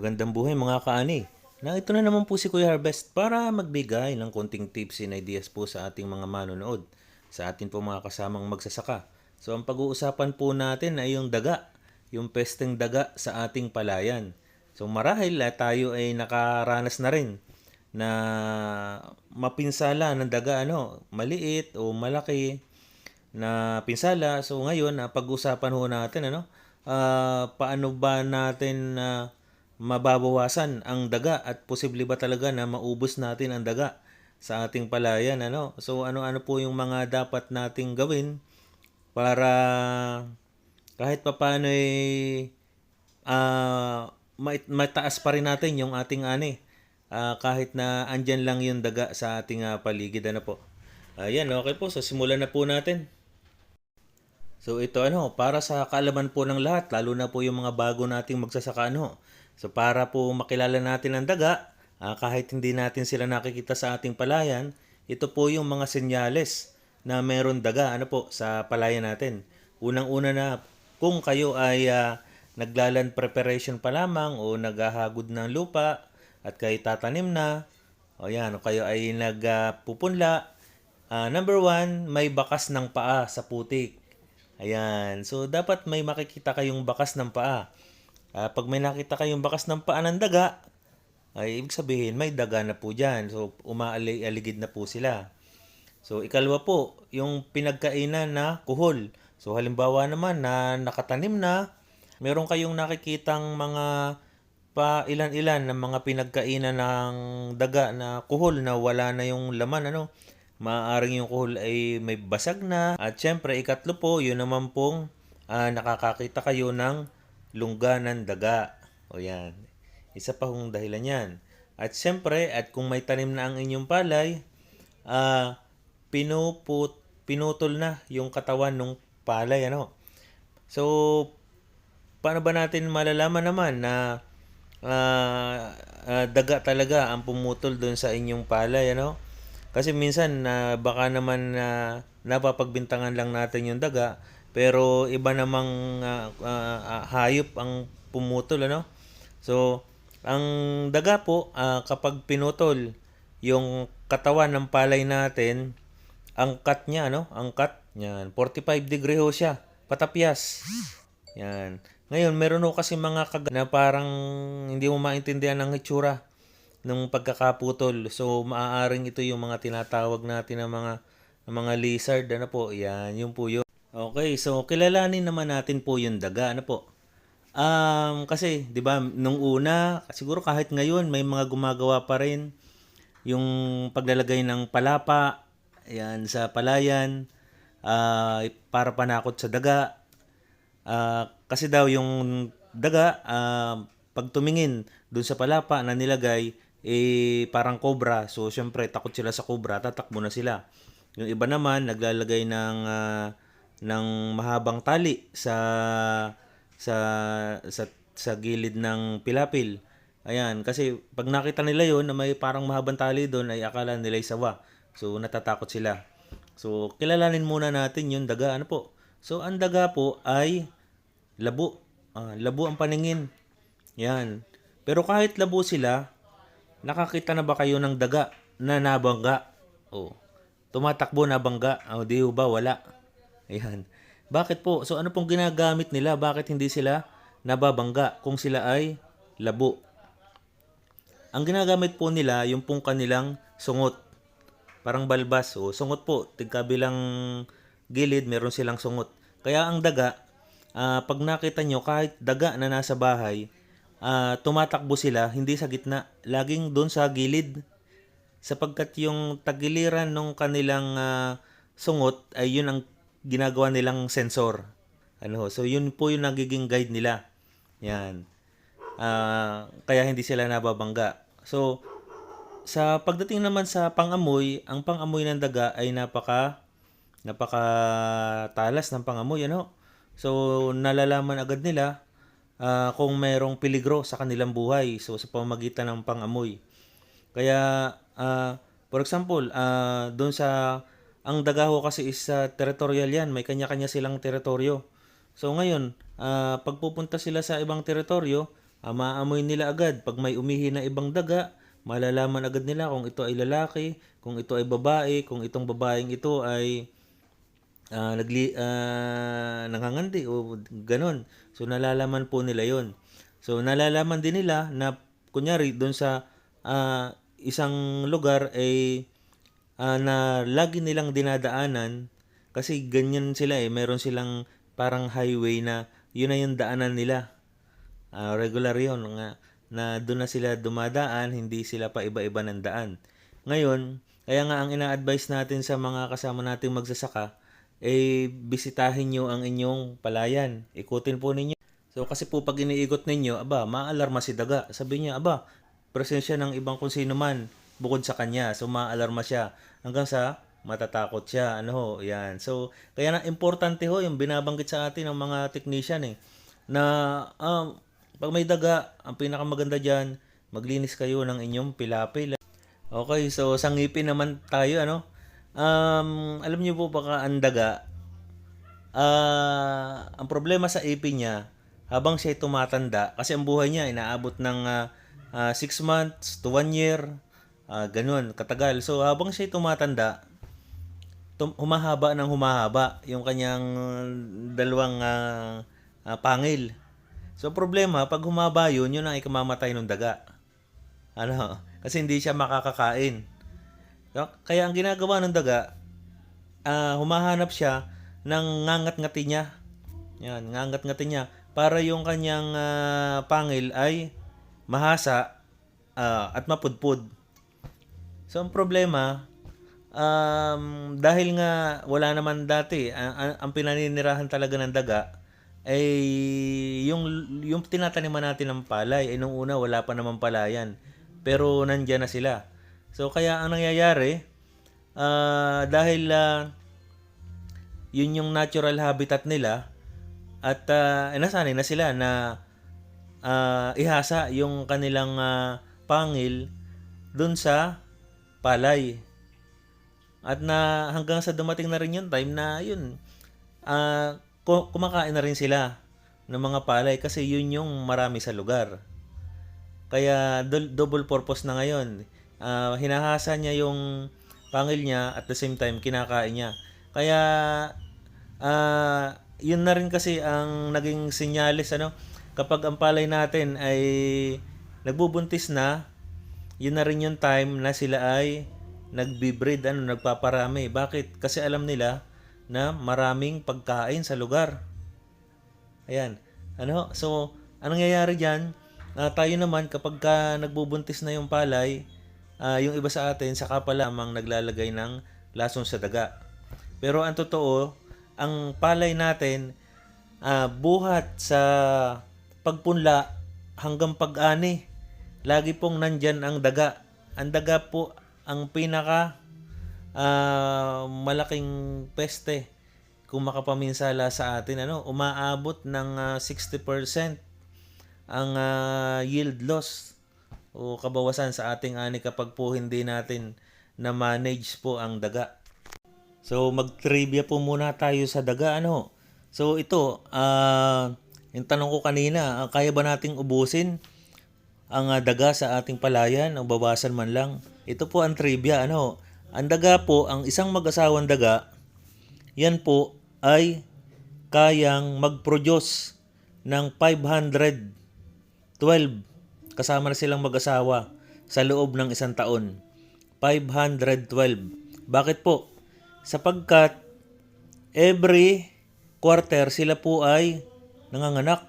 Magandang buhay mga kaani. Ito na naman po si Kuya Harvest para magbigay ng konting tips and ideas po sa ating mga manonood, sa atin po mga kasamang magsasaka. So ang pag-uusapan po natin ay yung daga, yung pesteng daga sa ating palayan. So marahil tayo ay nakaranas na rin na mapinsala ng daga maliit o malaki na pinsala. So ngayon, pag-usapan ho natin paano ba natin mababawasan ang daga at posible ba talaga na maubos natin ang daga sa ating palayan So ano-ano po yung mga dapat nating gawin para kahit papaano mataas pa rin natin yung ating kahit na andyan lang yung daga sa ating paligid po. Ayan, okay po. So simulan na po natin. So ito para sa kaalaman po ng lahat, lalo na po yung mga bago nating magsasaka So para po makilala natin ang daga, kahit hindi natin sila nakikita sa ating palayan, ito po yung mga senyales na meron daga sa palayan natin. Unang-una na, kung kayo ay naglaland preparation pa lamang o naghahagod ng lupa at kayo tatanim na, o kayo ay nagpupunla, number one, may bakas ng paa sa putik. Ayan. So, dapat may makikita kayong bakas ng paa. Pag may nakita kayong bakas ng paa ng daga, ay ibig sabihin may daga na po dyan. So, umaaligid na po sila. So, ikalawa po, yung pinagkainan na kuhol. So, halimbawa naman na nakatanim na, meron kayong nakikitang mga pa ilan-ilan ng mga pinagkainan ng daga na kuhol na wala na yung laman Maaaring yung kuhol ay may basag na. At syempre, ikatlo po, yun naman pong nakakakita kayo ng lungga ng daga. O yan. Isa pa hong dahilan yan. At syempre, at kung may tanim na ang inyong palay, pinutol na yung katawan ng palay. So, paano ba natin malalaman naman na daga talaga ang pumutol doon sa inyong palay Kasi minsan baka naman napapagbintangan lang natin yung daga pero iba namang hayop ang pumutol So ang daga po kapag pinutol yung katawan ng palay natin, ang cut niya ang cut yan 45 degree ho siya, patapyas. Yan. Ngayon meron ho kasi mga na parang hindi mo maintindihan ang hitsura ng pagkakaputol. So, maaaring ito yung mga tinatawag natin ng mga lizard. Po? Yan, yun po yun. Okay, so kilalanin naman natin po yung daga. Po? Kasi, di ba, nung una, siguro kahit ngayon, may mga gumagawa pa rin yung paglalagay ng palapa, yan, sa palayan, para panakot sa daga. Kasi daw yung daga, pag tumingin dun sa palapa na nilagay, parang cobra. So, syempre, takot sila sa cobra, tatakbo na sila. Yung iba naman, naglalagay ng mahabang tali sa, sa gilid ng pilapil. Ayan, kasi pag nakita nila yon na may parang mahabang tali doon, ay akala nila ay sawa. So, natatakot sila. So, kilalanin muna natin yung daga. Po? So, ang daga po ay labo. Labo ang paningin. Yan. Pero kahit labo sila, nakakita na ba kayo ng daga na nabangga? Tumatakbo na bangga? Di ba? Wala. Ayan. Bakit po? So ano pong ginagamit nila? Bakit hindi sila nababangga kung sila ay labo? Ang ginagamit po nila, yung pong kanilang sungot. Parang balbas. Sungot po. Tigkabilang gilid, meron silang sungot. Kaya ang daga, pag nakita nyo, kahit daga na nasa bahay, tumatakbo sila, hindi sa gitna, laging doon sa gilid. Sapagkat yung tagiliran ng kanilang sungot ay yun ang ginagawa nilang sensor. So yun po yung nagiging guide nila. Yan. Kaya hindi sila nababangga. So sa pagdating naman sa pangamoy, ang pangamoy ng daga ay napaka talas ng pangamoy So nalalaman agad nila kung mayroong peligro sa kanilang buhay sa pamamagitan ng pangamoy. Kaya for example, doon sa ang daga ho kasi is territorial yan, may kanya-kanya silang teritoryo. So ngayon, pag pupunta sila sa ibang teritoryo, Maaamoy nila agad. Pag may umihi na ibang daga, malalaman agad nila kung ito ay lalaki, kung ito ay babae, kung itong babaeng ito ay nangangandi o ganon. So nalalaman po nila yon. So nalalaman din nila na kunyari doon sa isang lugar ay na lagi nilang dinadaanan kasi ganyan sila meron silang parang highway na yun na yung daanan nila. Regular yun nga na doon na sila dumadaan, hindi sila pa iba-iba ng daan. Ngayon, kaya nga ang ina-advise natin sa mga kasama nating magsasaka bisitahin nyo ang inyong palayan. Ikutin po ninyo. So kasi po pag iniikot ninyo, maalarma si daga. Sabi niya, presensya ng ibang kung sino man bukod sa kanya. So maalarma siya hanggang sa matatakot siya. Yan. So kaya na importante yung binabanggit sa atin ng mga technician na pag may daga, ang pinakamaganda diyan, maglinis kayo ng inyong pilapil. Okay, so sa ngipin naman tayo alam niyo po baka ang daga ang problema sa ipin niya habang siya tumatanda kasi ang buhay niya inaabot ng 6 months to 1 year, ganun katagal. So habang siya tumatanda, humahaba ng humahaba yung kanyang dalawang pangil. So problema pag humaba yun ang ikamamatay ng daga. Kasi hindi siya makakakain. Kaya ang ginagawa ng daga, humahanap siya ng ngangat-ngati niya. Yan, ngangat-ngati niya para yung kanyang pangil ay mahasa at mapudpud. So ang problema, dahil nga wala naman dati, ang pinaninirahan talaga ng daga ay yung tinataniman natin ng palay. Nung una wala pa naman palayan, pero nandiyan na sila. So kaya ang nangyayari, dahil yun yung natural habitat nila at nasanay na sila na ihasa yung kanilang pangil dun sa palay. At na hanggang sa dumating na rin yung time na yun, kumakain na rin sila ng mga palay kasi yun yung marami sa lugar. Kaya double purpose na ngayon. Hinahasa niya yung pangil niya at the same time kinakain niya. Kaya yun na rin kasi ang naging sinyalis kapag ang palay natin ay nagbubuntis na, yun na rin yung time na sila ay nagbi-breed, nagpaparami. Bakit? Kasi alam nila na maraming pagkain sa lugar. Ayan. So, anong nangyayari diyan? Tayo naman kapag nagbubuntis na yung palay, yung iba sa atin saka pa lamang naglalagay ng lason sa daga. Pero ang totoo, ang palay natin buhat sa pagpunla hanggang pag-ani, lagi pong nandyan ang daga. Ang daga po ang pinaka malaking peste kung makapaminsala sa atin. Umaabot ng 60% ang yield loss o kabawasan sa ating ani kapag po hindi natin na manage po ang daga. So mag-trivia po muna tayo sa daga. So ito, yung tanong ko kanina, kaya ba nating ubusin ang daga sa ating palayan o bawasan man lang? Ito po ang trivia. Ang daga po, ang isang mag-asawang daga, yan po ay kayang mag-produce ng 512 kasama na silang mag-asawa sa loob ng isang taon. 512. Bakit po? Sapagkat every quarter sila po ay nanganganak.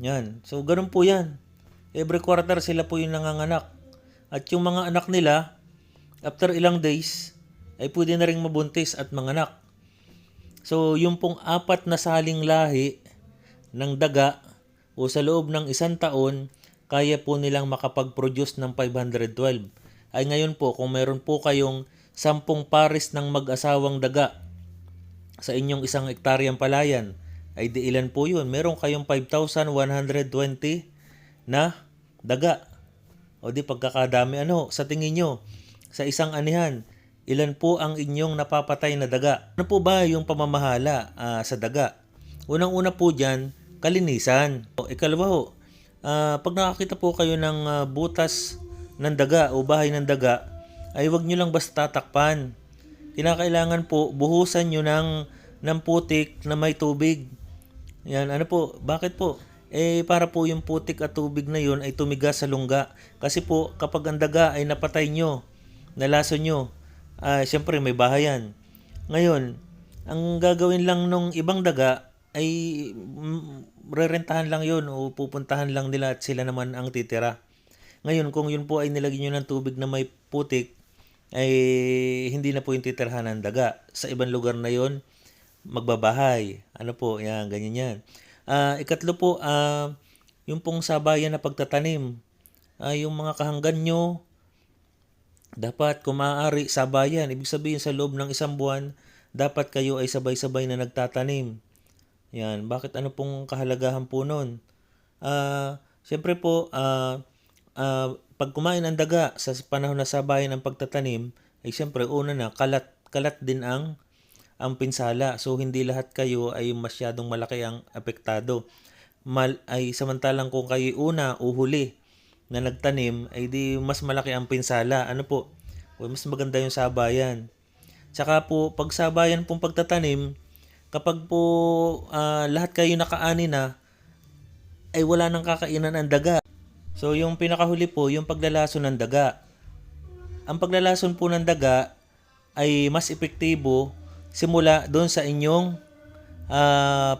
Yan. So ganun po yan. Every quarter sila po yung nanganganak. At yung mga anak nila, after ilang days, ay pwede na rin mabuntis at manganak. So yung pong 4 na saling lahi ng daga o sa loob ng isang taon, kaya po nilang makapag-produce ng 512. Ay ngayon po, kung meron po kayong 10 pares ng mag-asawang daga sa inyong 1 hektaryang palayan, ay di ilan po yun? Meron kayong 5,120 na daga. O di pagkakadami. Sa tingin nyo, sa isang anihan, ilan po ang inyong napapatay na daga? Ano po ba yung pamamahala sa daga? Unang-una po dyan, kalinisan. Ikalawa Pag nakakita po kayo ng butas ng daga o bahay ng daga, ay wag nyo lang basta tatakpan. Kinakailangan po buhusan nyo ng putik na may tubig. Yan, ano po, bakit po? Para po yung putik at tubig na yun ay tumigas sa lungga. Kasi po, kapag ang daga ay napatay nyo, nalaso nyo, syempre may bahayan. Ngayon, ang gagawin lang nung ibang daga ay rerentahan lang yun o pupuntahan lang nila at sila naman ang titira. Ngayon, kung yun po ay nilagyan nyo ng tubig na may putik, ay hindi na po yung titirahan ng daga. Sa ibang lugar na yun, magbabahay. Ano po, yan, ganyan yan. Ikatlo po, yung pong sabayan na pagtatanim. Yung mga kahanggan nyo, dapat kung maaari sabayan. Ibig sabihin sa loob ng isang buwan, dapat kayo ay sabay-sabay na nagtatanim. Yan, bakit ano pong kahalagahan po nun? Siyempre po, pag kumain ang daga sa panahon na sabayan ng pagtatanim, ay siyempre una na, kalat din ang pinsala. So hindi lahat kayo ay masyadong malaki ang apektado. Ay samantalang kung kayo una o huli na nagtanim, ay di mas malaki ang pinsala. Ano po? Mas maganda yung sabayan. Tsaka po, pag sabayan pong pagtatanim, kapag po lahat kayo nakaani na, ay wala nang kakainan ang daga. So yung pinakahuli po, yung paglalason ng daga. Ang paglalason po ng daga ay mas epektibo simula doon sa inyong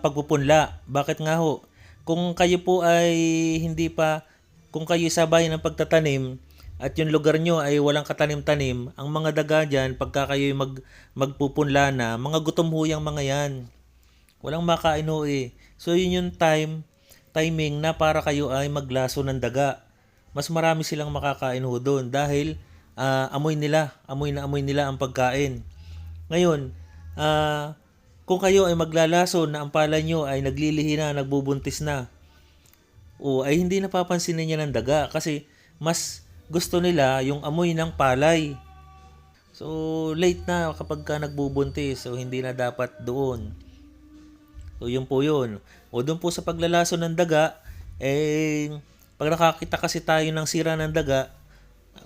pagpupunla. Bakit nga ho? Kung kayo po ay kung kayo sabay ng pagtatanim at yung lugar nyo ay walang katanim-tanim, ang mga daga dyan, pagka kayo magpupunla na, mga gutom ho yung mga yan. Walang makain ho eh. So yun yung timing na para kayo ay maglaso ng daga. Mas marami silang makakain ho doon dahil amoy nila ang pagkain. Ngayon, kung kayo ay maglalaso na ang palay nyo ay naglilihi na, nagbubuntis na, ay hindi napapansinin niya ng daga kasi mas gusto nila yung amoy ng palay. So, late na kapag ka nagbubuntis, so hindi na dapat doon. So, yun po yun. O doon po sa paglalaso ng daga, pag nakakita kasi tayo ng sira ng daga,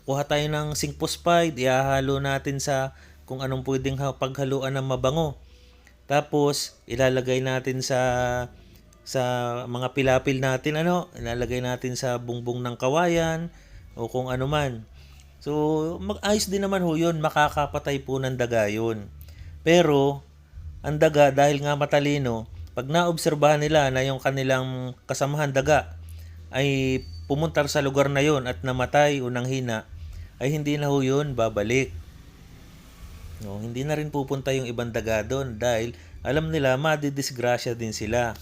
kuha tayo ng zinc phosphide, ihahalo natin sa kung anong pwedeng paghaluan ng mabango. Tapos, ilalagay natin sa mga pilapil natin, ilalagay natin sa bungbong ng kawayan, o kung ano man. So, mag-ayos din naman ho yun, makakapatay po ng daga yun. Pero, ang daga, dahil nga matalino, pag naobserbahan nila na yung kanilang kasamahan daga ay pumunta sa lugar na yon at namatay o nanghina, ay hindi na ho yun babalik. No, hindi na rin pupunta yung ibang daga doon dahil alam nila madidisgrasya din sila.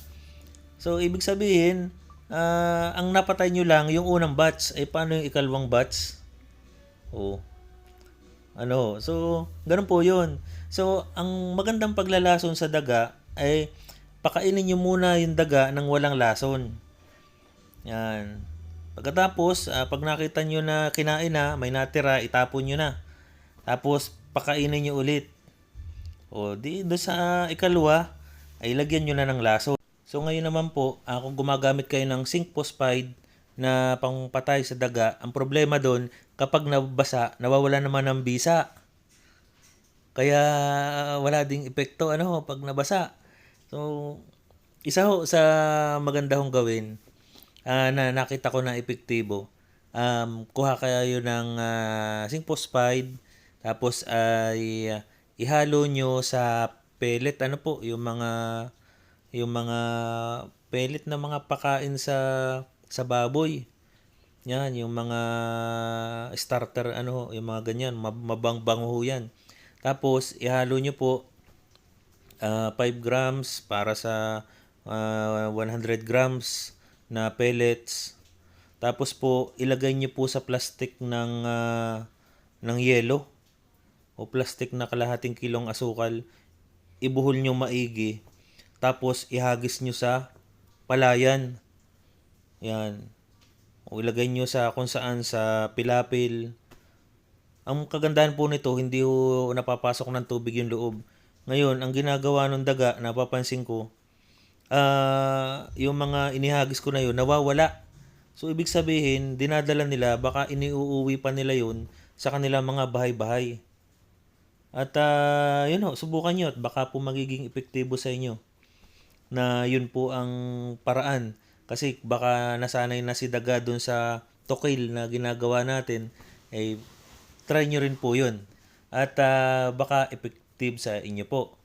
So, ibig sabihin, ang napatay nyo lang yung unang batch, ay paano yung ikalawang batch? So, ganun po yun. So, ang magandang paglalason sa daga ay pakainin nyo muna yung daga ng walang lason. Yan. Pagkatapos, pag nakita nyo na kinain na, may natira, itapon nyo na. Tapos, pakainin nyo ulit. Doon sa ikalawa, ay lagyan nyo na ng lason. So ngayon naman po, kung gumagamit kayo ng zinc phosphide na pangpatay sa daga, ang problema doon, kapag nabasa, nawawala naman ng bisa. Kaya wala ding epekto pag nabasa. So, isa ho sa maganda hong gawin na nakita ko na epektibo. Kuha kayo ng zinc phosphide, tapos ay ihalo nyo sa pellet, yung mga pellet na mga pakain sa baboy. Yan, yung mga starter, yung mga ganyan, mabangbango yan. Tapos, ihalo nyo po 5 grams para sa 100 grams na pellets. Tapos po, ilagay nyo po sa plastic ng yelo o plastic na kalahating kilong asukal. Ibuhol nyo maigi. Tapos, ihagis nyo sa palayan. Yan. O ilagay nyo sa kung saan sa pilapil. Ang kagandahan po nito, hindi ho napapasok ng tubig yung loob. Ngayon, ang ginagawa ng daga, napapansin ko, yung mga inihagis ko na yun, nawawala. So ibig sabihin, dinadala nila, baka iniuuwi pa nila yun sa kanilang mga bahay-bahay. At yun ho, subukan nyo at baka po magiging epektibo sa inyo na yun po ang paraan. Kasi baka nasanay na si daga dun sa tokil na ginagawa natin, eh try nyo rin po yun. At baka effective sa inyo po.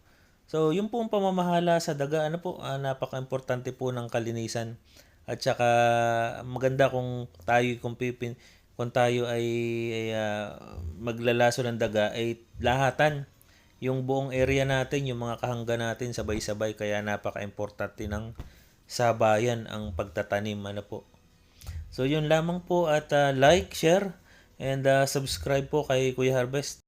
So, yung po ang pamamahala sa daga, ano po, napaka-importante po ng kalinisan. At saka maganda kung tayo kung tayo ay maglalaso ng daga ay lahatan yung buong area natin, yung mga kahangga natin sabay-sabay, kaya napaka-importante ng sabayan ang pagtatanim, ano po. So yun lamang po at like, share and subscribe po kay Kuya Harvest.